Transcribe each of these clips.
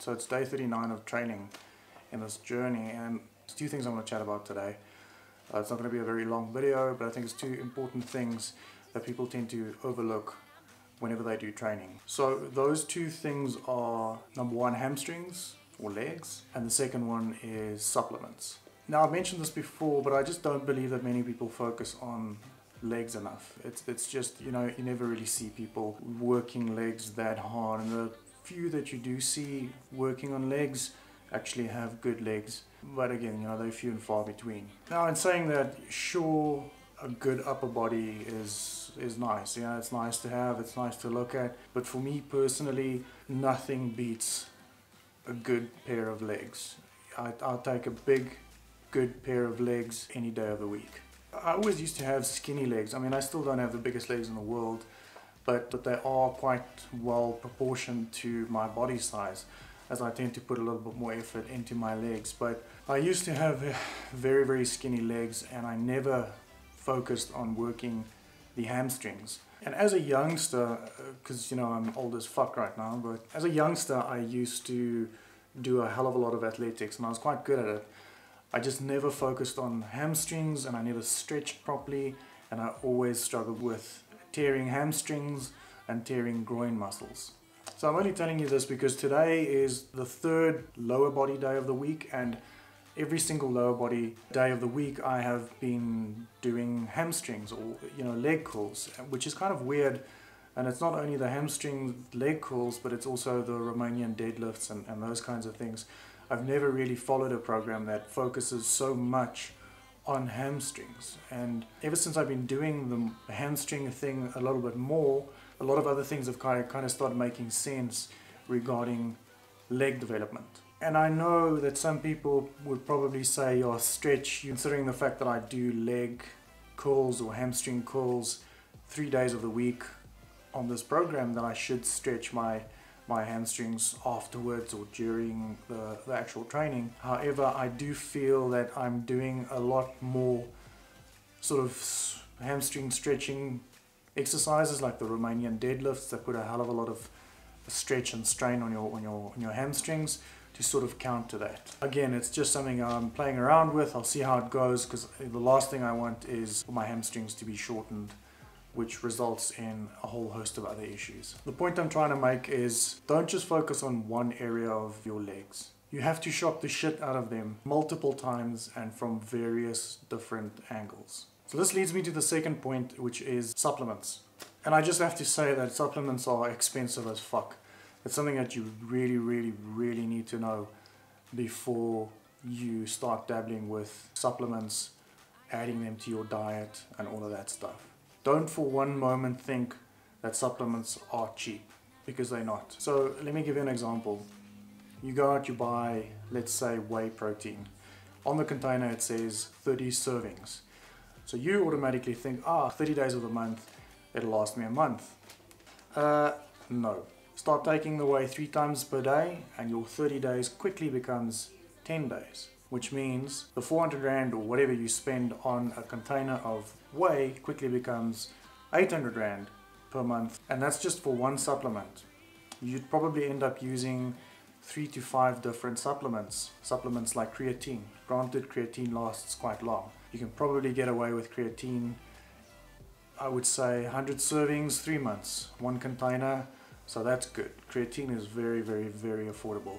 So it's day 39 of training in this journey, and there's two things I want to chat about today. It's not going to be a very long video, but I think it's two important things that people tend to overlook whenever they do training. So those two things are, number one, hamstrings or legs, and the second one is supplements. Now, I've mentioned this before, but I just don't believe that many people focus on legs enough. It's just, you never really see people working legs that hard, and the few that you do see working on legs actually have good legs, but again, they're few and far between. Now, in saying that, sure, a good upper body is nice. It's nice to have, it's nice to look at, but for me personally, nothing beats a good pair of legs. I'll take a big, good pair of legs any day of the week. I always used to have skinny legs. I still don't have the biggest legs in the world, but they are quite well proportioned to my body size, as I tend to put a little bit more effort into my legs. But I used to have very, very skinny legs, and I never focused on working the hamstrings. And as a youngster, because I'm old as fuck right now, but as a youngster I used to do a hell of a lot of athletics, and I was quite good at it. I just never focused on hamstrings, and I never stretched properly, and I always struggled with tearing hamstrings and tearing groin muscles. So I'm only telling you this because today is the third lower body day of the week, and every single lower body day of the week I have been doing hamstrings or leg curls, which is kind of weird. And it's not only the hamstring leg curls, but it's also the Romanian deadlifts and those kinds of things. I've never really followed a program that focuses so much on hamstrings, and ever since I've been doing the hamstring thing a little bit more, a lot of other things have kind of started making sense regarding leg development. And I know that some people would probably say, oh, stretch, considering the fact that I do leg curls or hamstring curls 3 days of the week on this program, that I should stretch my hamstrings afterwards or during the actual training. However, I do feel that I'm doing a lot more sort of hamstring stretching exercises, like the Romanian deadlifts that put a hell of a lot of stretch and strain on your hamstrings to sort of counter that. Again, it's just something I'm playing around with. I'll see how it goes, because the last thing I want is for my hamstrings to be shortened, which results in a whole host of other issues. The point I'm trying to make is, don't just focus on one area of your legs. You have to shop the shit out of them multiple times and from various different angles. So this leads me to the second point, which is supplements. And I just have to say that supplements are expensive as fuck. It's something that you really, really, really need to know before you start dabbling with supplements, adding them to your diet and all of that stuff. Don't for one moment think that supplements are cheap, because they're not. So let me give you an example. You go out, you buy, let's say, whey protein. On the container it says 30 servings. So you automatically think, 30 days of the month, it'll last me a month. No. Start taking the whey 3 times per day, and your 30 days quickly becomes 10 days. Which means the 400 Rand or whatever you spend on a container of whey quickly becomes 800 Rand per month. And that's just for one supplement. You'd probably end up using 3 to 5 different supplements. Supplements like creatine. Granted, creatine lasts quite long. You can probably get away with creatine, I would say 100 servings, 3 months, 1 container. So that's good. Creatine is very, very, very affordable.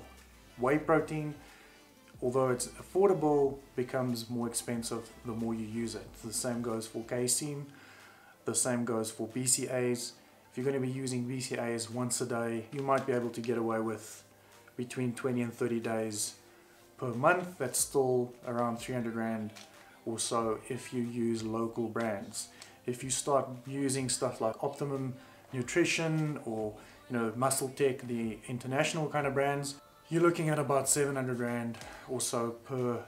Whey protein, although it's affordable, becomes more expensive the more you use it. The same goes for casein, the same goes for BCAAs. If you're going to be using BCAAs once a day, you might be able to get away with between 20 and 30 days per month. That's still around 300 Rand or so if you use local brands. If you start using stuff like Optimum Nutrition or Muscle Tech, the international kind of brands, you're looking at about 700 Rand or so per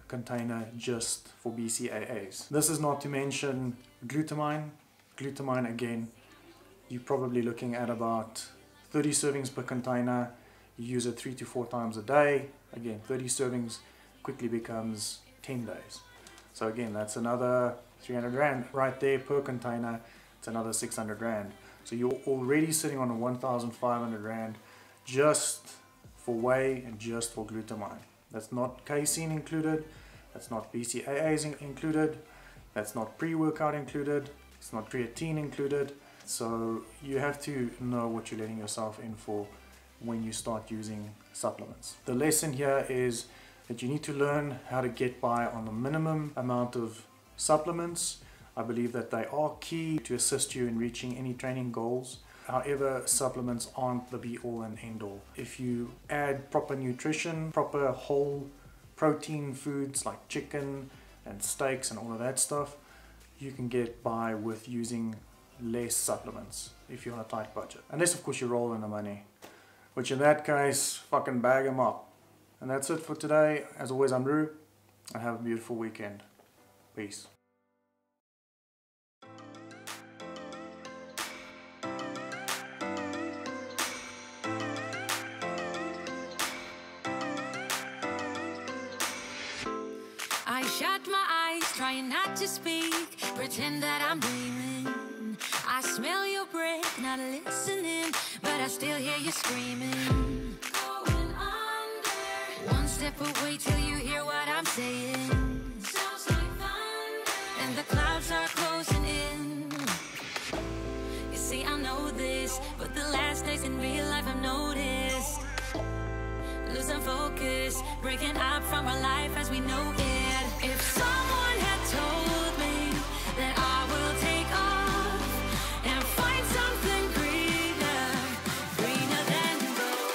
container just for BCAAs. This is not to mention glutamine. Glutamine, again, you're probably looking at about 30 servings per container. You use it 3 to 4 times a day. Again, 30 servings quickly becomes 10 days. So again, that's another 300 Rand right there per container. It's another 600 Rand. So you're already sitting on a 1,500 Rand just for whey and just for glutamine. That's not casein included, that's not BCAAs included, that's not pre-workout included, it's not creatine included. So you have to know what you're letting yourself in for when you start using supplements. The lesson here is that you need to learn how to get by on the minimum amount of supplements. I believe that they are key to assist you in reaching any training goals. However, supplements aren't the be-all and end-all. If you add proper nutrition, proper whole protein foods like chicken and steaks and all of that stuff, you can get by with using less supplements if you're on a tight budget. Unless of course you roll in the money, which in that case, fucking bag them up. And that's it for today. As always, I'm Roo, and have a beautiful weekend. Peace. I shut my eyes, trying not to speak, pretend that I'm dreaming. I smell your breath, not listening, but I still hear you screaming. Going under. One step away till you hear what I'm saying. Sounds like thunder. And the clouds are closing in. You see, I know this, but the last days in real life I've noticed. Losing focus, breaking up from our life as we know it. If someone had told me that I will take off and find something greener, greener than gold.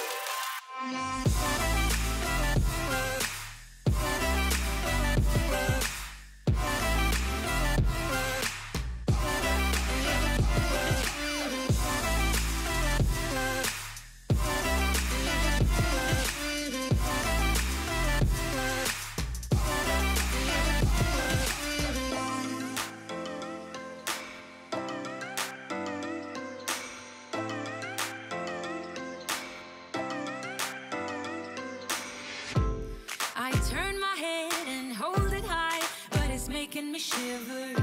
I turn my head and hold it high, but it's making me shiver.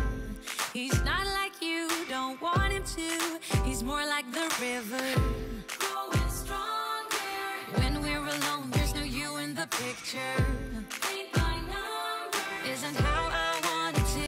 He's not like you, don't want him to. He's more like the river, growing stronger. When we're alone, there's no you in the picture.